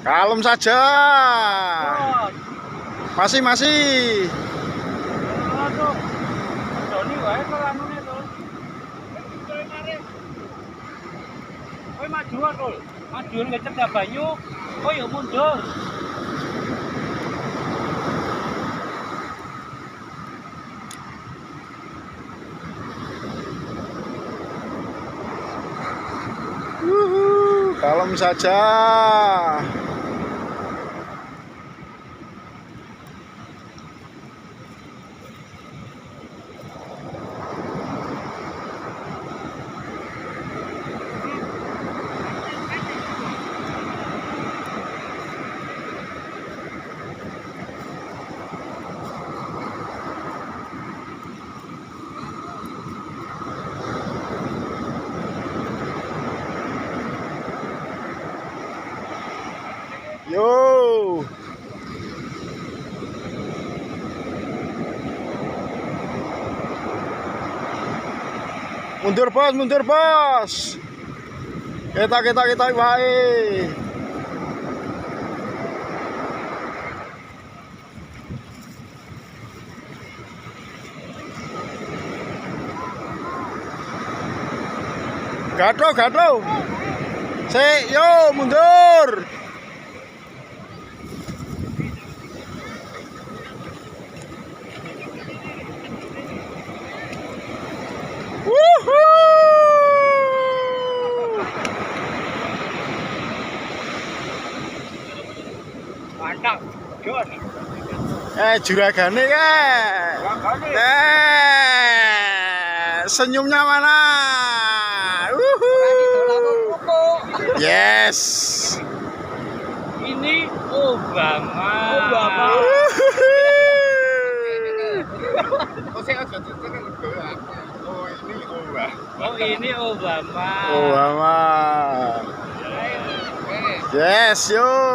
Kalem saja. Masih. Aduh. Doni wae kok anune to. Kowe majuan lho. Majuan ngecek banyu. Kowe yo mundur. Kalem saja. Yo. Mundur bos. Kita wae. Gathro. Yo mundur. Mantap. Jon. Juragane senyumnya mana? Yes. Ini Obama. Oh ini Obama. Yes yo.